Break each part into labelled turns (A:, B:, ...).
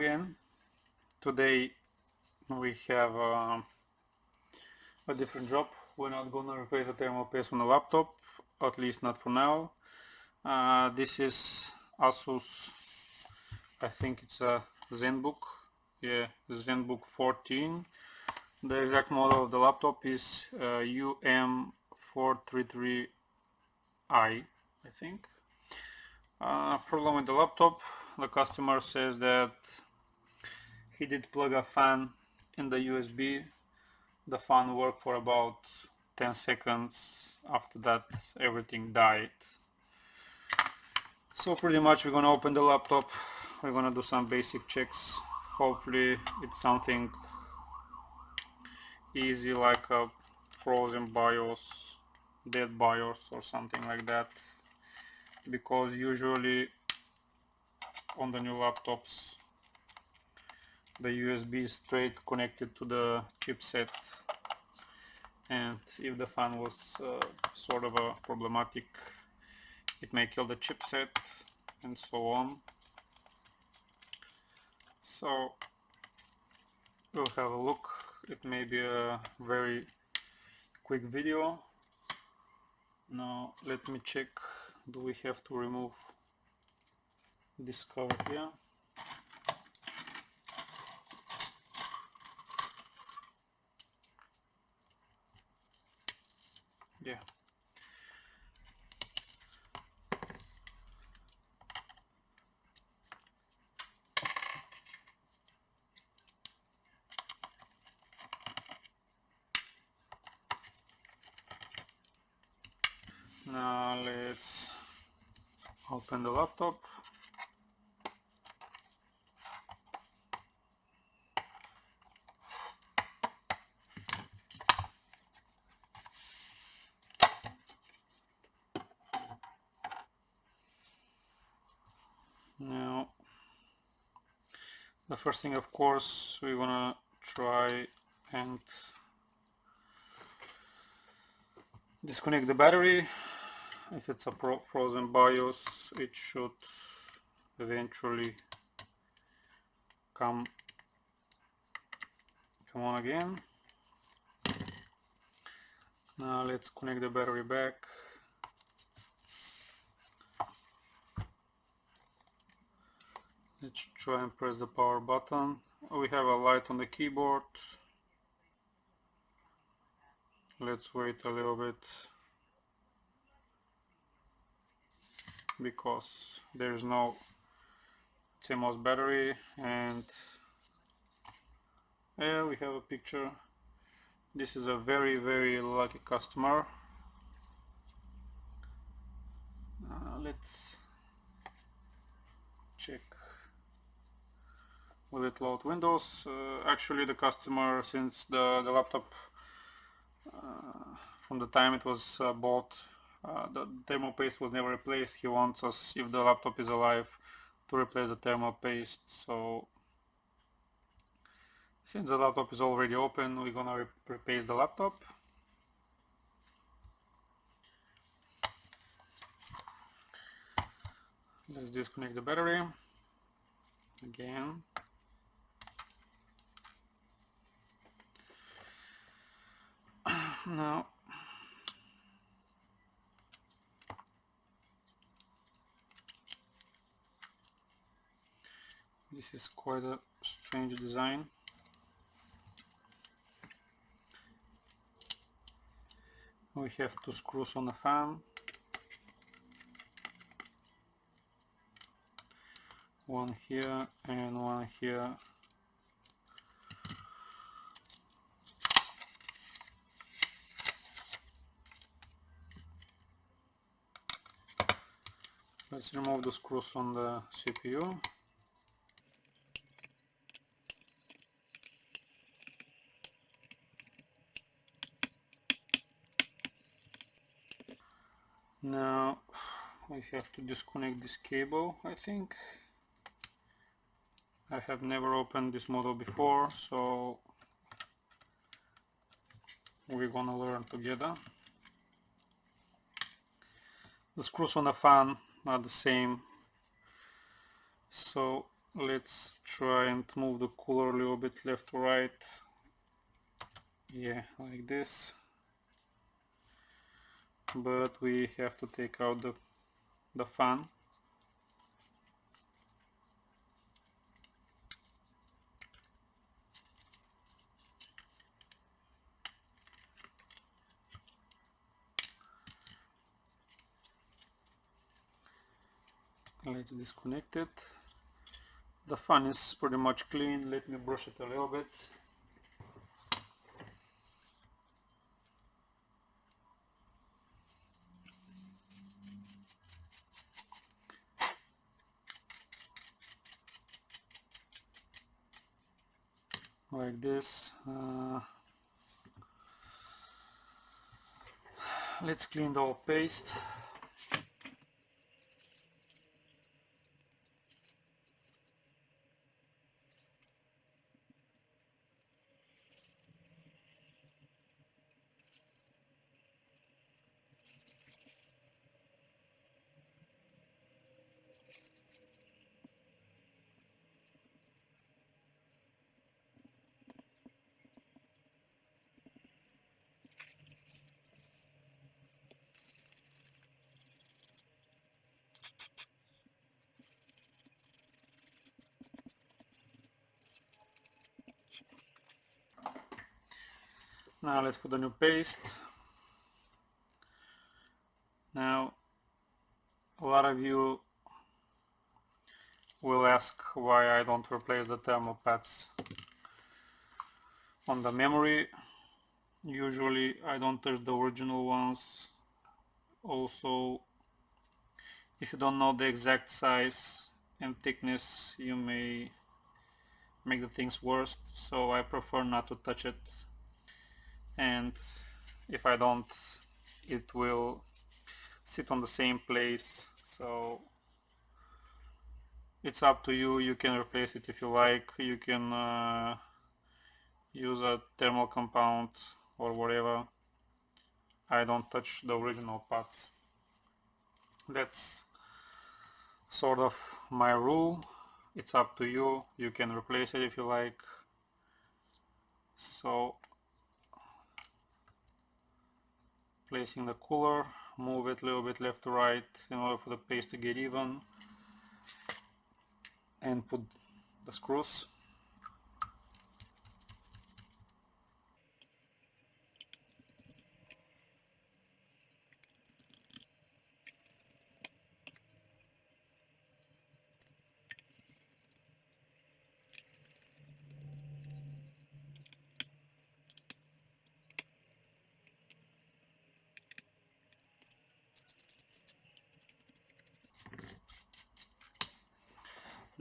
A: again. Today we have a different job. We're not gonna replace the thermal paste on the laptop, at least not for now. This is Asus, I think it's a ZenBook. Yeah, ZenBook 14. The exact model of the laptop is UM433i, I think. Problem with the laptop, the customer says that he did plug a fan in the USB. The fan worked for about 10 seconds. After that everything died. So pretty much we're gonna open the laptop, we're gonna do some basic checks. Hopefully it's something easy like a frozen BIOS, dead BIOS or something like that, because usually on the new laptops the USB is straight connected to the chipset, and if the fan was sort of a problematic, it may kill the chipset and so on. So we'll have a look. It may be a very quick video. Now let me check, do we have to remove this cover here? Yeah. Now let's open the laptop. Now the first thing, of course, we wanna try and disconnect the battery. If it's a frozen BIOS, it should eventually come on again. Now let's connect the battery back. Let's try and press the power button. We have a light on the keyboard. Let's wait a little bit, because there's no CMOS battery, and yeah, we have a picture. This is a very lucky customer. Let's check. Will it load Windows? Actually the customer, since the laptop from the time it was bought, the thermal paste was never replaced. He wants us, if the laptop is alive, to replace the thermal paste. So since the laptop is already open, we're gonna replace the laptop. Let's disconnect the battery again. Now this is quite a strange design. We have two screws on the fan. One here and one here. Let's remove the screws on the CPU. Now we have to disconnect this cable, I think. I have never opened this model before, so we're gonna learn together. The screws on the fan are the same, so let's try and move the cooler a little bit left to right. Yeah, like this. But we have to take out the fan. Let's disconnect it. The fan is pretty much clean. Let me brush it a little bit. Like this. Let's clean the old paste. Now let's put a new paste. Now a lot of you will ask why I don't replace the thermal pads on the memory. Usually I don't touch the original ones. Also, if you don't know the exact size and thickness, you may make the things worse, so I prefer not to touch it. And if I don't, it will sit on the same place, so it's up to you. You can replace it if you like. You can use a thermal compound or whatever. I don't touch the original parts. That's sort of my rule. It's up to you. You can replace it if you like. So placing the cooler, move it a little bit left to right in order for the paste to get even, and put the screws.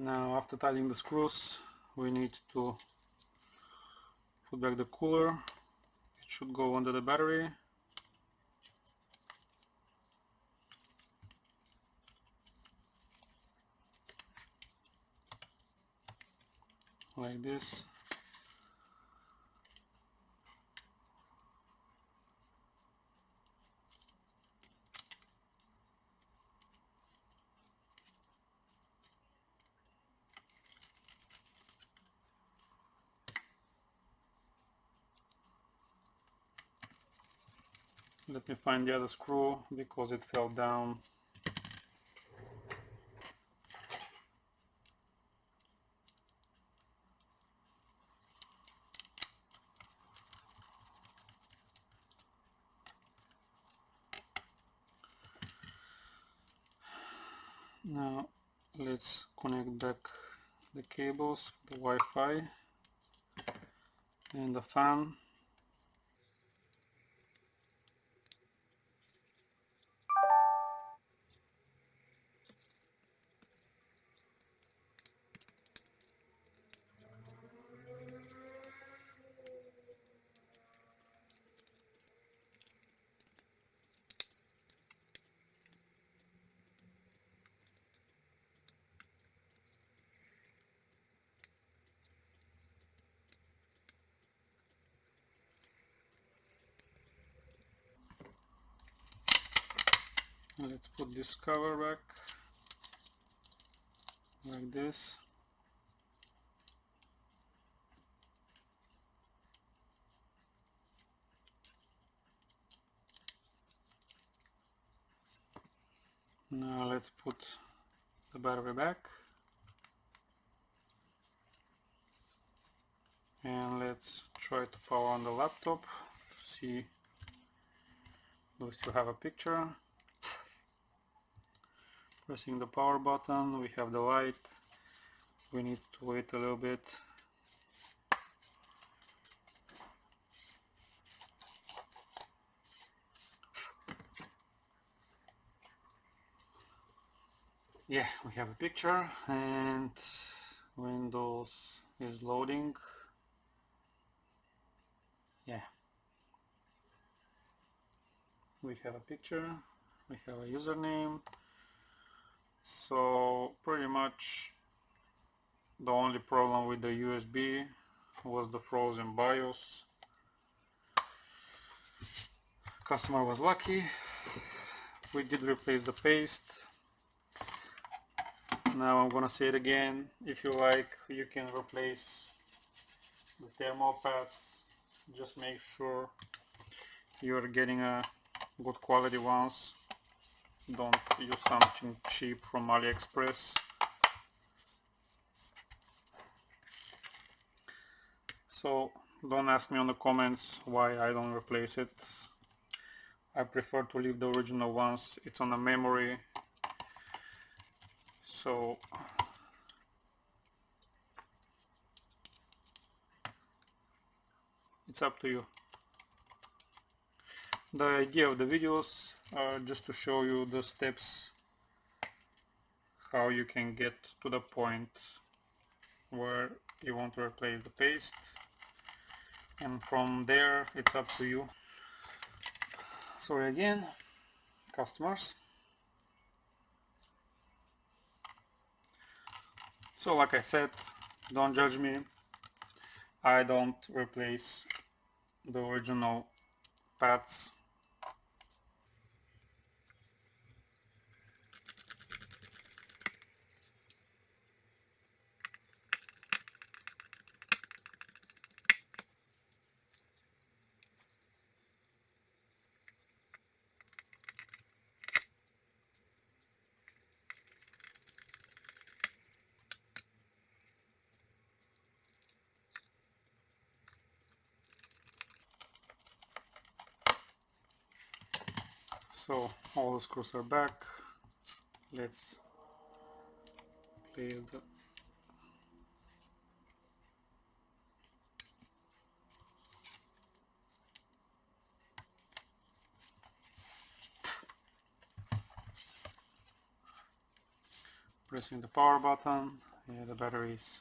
A: Now after tightening the screws, we need to put back the cooler. It should go under the battery. Like this. Let me find the other screw because it fell down. Now let's connect back the cables, the Wi-Fi and the fan. Let's put this cover back like this. Now let's put the battery back and let's try to power on the laptop to see do we still have a picture. Pressing the power button, we have the light. We need to wait a little bit. Yeah, we have a picture and Windows is loading. Yeah, we have a picture, we have a username. So pretty much the only problem with the USB was the frozen BIOS. Customer was lucky. We did replace the paste. Now I'm gonna say it again. If you like, you can replace the thermal pads. Just make sure you're getting a good quality ones. Don't use something cheap from AliExpress. So don't ask me on the comments why I don't replace it. I prefer to leave the original ones. It's on a memory. So it's up to you. The idea of the videos are just to show you the steps how you can get to the point where you want to replace the paste, and from there it's up to you. Sorry again, customers. So like I said, don't judge me. I don't replace the original pads. So all the screws are back. Let's place the pressing the power button. Yeah, the battery is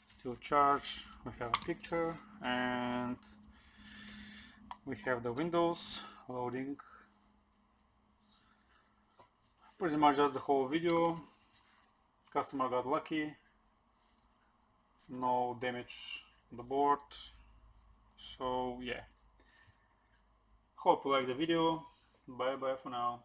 A: still charged. We have a picture and we have the Windows loading. Pretty much that's the whole video. Customer got lucky. No damage on the board. So yeah. Hope you like the video. Bye bye for now.